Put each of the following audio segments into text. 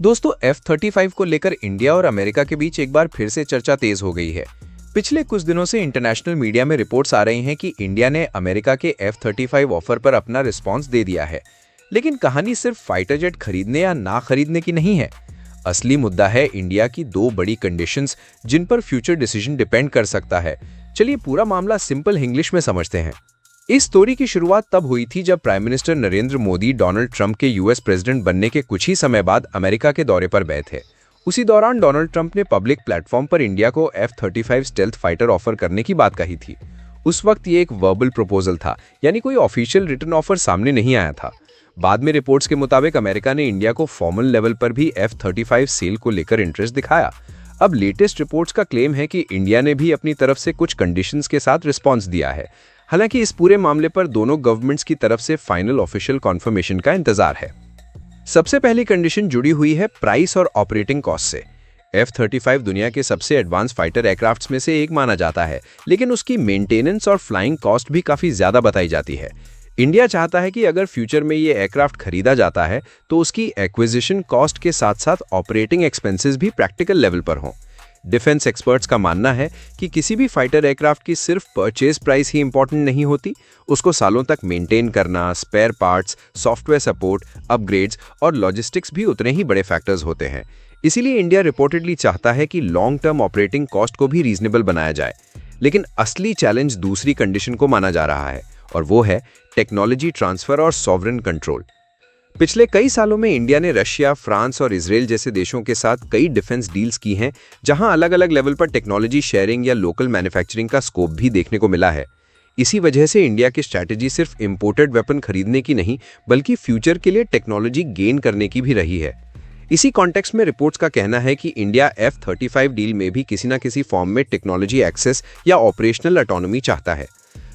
दोस्तों F-35 को लेकर इंडिया और अमेरिका के बीच एक बार फिर से चर्चा तेज हो गई है। पिछले कुछ दिनों से इंटरनेशनल मीडिया में रिपोर्ट्स आ रही हैं कि इंडिया ने अमेरिका के F-35 ऑफर पर अपना रिस्पांस दे दिया है। लेकिन कहानी सिर्फ फाइटर जेट खरीदने या ना खरीदने की नहीं है। असली मुद्दा है इंडिया की दो बड़ी कंडीशंस जिन पर फ्यूचर डिसीजन डिपेंड कर सकता है। चलिए पूरा मामला सिंपल इंग्लिश में समझते हैं। इस स्टोरी की शुरुआत तब हुई थी जब prime minister Narendra Modi Donald Trump के यूएस प्रेसिडेंट बनने के कुछ ही समय बाद अमेरिका के दौरे पर गए थे। उसी दौरान डोनाल्ड ट्रंप ने पब्लिक प्लेटफॉर्म पर इंडिया को F-35 स्टेल्थ फाइटर ऑफर करने की बात कही थी। उस वक्त ये एक वर्बल प्रपोजल था, यानी कोई ऑफिशियल रिटन ऑफर सामने नहीं आया था। बाद में रिपोर्ट्स के मुताबिक अमेरिका ने इंडिया को फॉर्मल लेवल पर भी F-35 सेल को लेकर इंटरेस्ट दिखाया। अब लेटेस्ट रिपोर्ट्स का क्लेम है कि इंडिया ने भी अपनी तरफ से कुछ कंडीशंस के साथ रिस्पॉन्स दिया है। हालांकि इस पूरे मामले पर दोनों गवर्नमेंट्स की तरफ से फाइनल ऑफिशियल कॉन्फर्मेशन का इंतजार है। सबसे पहली कंडीशन जुड़ी हुई है प्राइस और ऑपरेटिंग कॉस्ट से। F-35 दुनिया के सबसे एडवांस फाइटर एयरक्राफ्ट्स में से एक माना जाता है, लेकिन उसकी मेंटेनेंस और फ्लाइंग कॉस्ट भी काफी ज्यादा बताई जाती है। इंडिया चाहता है कि अगर फ्यूचर में ये एयरक्राफ्ट खरीदा जाता है तो उसकी एक्विजिशन कॉस्ट के साथ साथ ऑपरेटिंग एक्सपेंसेस भी प्रैक्टिकल लेवल पर हों। डिफेंस एक्सपर्ट्स का मानना है कि किसी भी फाइटर एयरक्राफ्ट की सिर्फ परचेज प्राइस ही इंपॉर्टेंट नहीं होती, उसको सालों तक मेंटेन करना, spare parts, software support, upgrades और लॉजिस्टिक्स भी उतने ही बड़े फैक्टर्स होते हैं। इसीलिए इंडिया रिपोर्टेडली चाहता है कि लॉन्ग टर्म ऑपरेटिंग कॉस्ट को भी रीजनेबल बनाया जाए। लेकिन असली चैलेंज दूसरी कंडीशन को माना जा रहा है, और वो है टेक्नोलॉजी ट्रांसफर और सॉवरेन कंट्रोल। पिछले कई सालों में इंडिया ने रशिया, फ्रांस और इजराइल जैसे देशों के साथ कई डिफेंस डील्स की हैं, जहां अलग अलग लेवल पर टेक्नोलॉजी शेयरिंग या लोकल मैन्युफैक्चरिंग का स्कोप भी देखने को मिला है। इसी वजह से इंडिया की स्ट्रैटेजी सिर्फ इंपोर्टेड वेपन खरीदने की नहीं, बल्कि फ्यूचर के लिए टेक्नोलॉजी गेन करने की भी रही है। इसी कॉन्टेक्स्ट में रिपोर्ट्स का कहना है कि इंडिया F-35 डील में भी किसी न किसी फॉर्म में टेक्नोलॉजी एक्सेस या ऑपरेशनल ऑटोनॉमी चाहता है।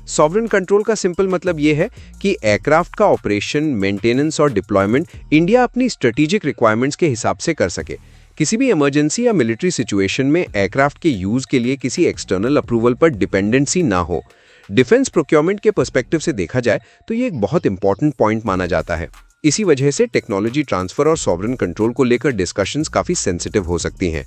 सॉवरेन कंट्रोल का सिंपल मतलब ये है कि एयरक्राफ्ट का ऑपरेशन, मेंटेनेंस और डिप्लॉयमेंट इंडिया अपनी स्ट्रेटेजिक रिक्वायरमेंट्स के हिसाब से कर सके। किसी भी इमरजेंसी या मिलिट्री सिचुएशन में एयरक्राफ्ट के यूज के लिए किसी एक्सटर्नल अप्रूवल पर डिपेंडेंसी ना हो। डिफेंस प्रोक्योरमेंट के पर्सपेक्टिव से देखा जाए तो ये एक बहुत इंपॉर्टेंट पॉइंट माना जाता है। इसी वजह से टेक्नोलॉजी ट्रांसफर और सॉवरेन कंट्रोल को लेकर डिस्कशंस काफी सेंसिटिव हो सकती हैं।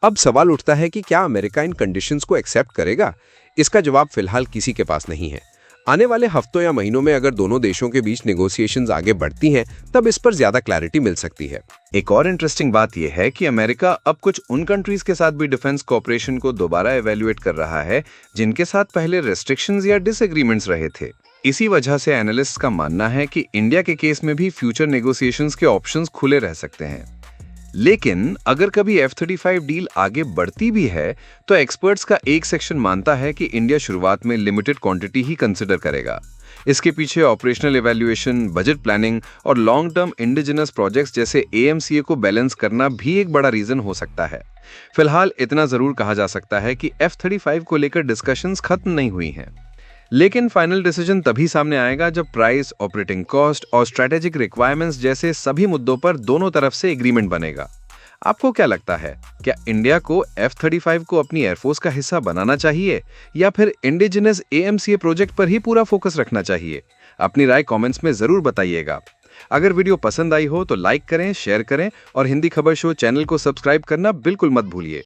अब सवाल उठता है कि क्या अमेरिका इन कंडीशंस को एक्सेप्ट करेगा? इसका जवाब फिलहाल किसी के पास नहीं है। आने वाले हफ्तों या महीनों में अगर दोनों देशों के बीच नेगोशिएशंस आगे बढ़ती हैं, तब इस पर ज्यादा क्लैरिटी मिल सकती है। एक और इंटरेस्टिंग बात यह है कि अमेरिका अब कुछ उन कंट्रीज के साथ भी डिफेंस कोऑपरेशन को दोबारा एवेल्युएट कर रहा है, जिनके साथ पहले रेस्ट्रिक्शंस या डिसएग्रीमेंट्स रहे थे। इसी वजह से एनालिस्ट्स का मानना है कि इंडिया के केस में भी फ्यूचर नेगोशिएशंस के ऑप्शंस खुले रह सकते हैं। लेकिन अगर कभी F-35 डील आगे बढ़ती भी है, तो एक्सपर्ट्स का एक सेक्शन मानता है कि इंडिया शुरुआत में लिमिटेड क्वांटिटी ही कंसिडर करेगा। इसके पीछे ऑपरेशनल इवैल्यूएशन, बजट प्लानिंग और लॉन्ग टर्म इंडिजिनस प्रोजेक्ट्स जैसे AMCA को बैलेंस करना भी एक बड़ा रीजन हो सकता है। फिलहाल इतना जरूर कहा जा सकता है कि F-35 को लेकर डिस्कशंस खत्म नहीं हुई हैं। लेकिन फाइनल डिसीजन तभी सामने आएगा जब प्राइस, ऑपरेटिंग कॉस्ट और स्ट्रैटेजिक रिक्वायरमेंट्स जैसे सभी मुद्दों पर दोनों तरफ से एग्रीमेंट बनेगा। आपको क्या लगता है, क्या इंडिया को F-35 को अपनी एयरफोर्स का हिस्सा बनाना चाहिए या फिर इंडिजिनस AMCA प्रोजेक्ट पर ही पूरा फोकस रखना चाहिए? अपनी राय कमेंट्स में जरूर बताइएगा। अगर वीडियो पसंद आई हो तो लाइक करें, शेयर करें और हिंदी खबर शो चैनल को सब्सक्राइब करना बिल्कुल मत भूलिए।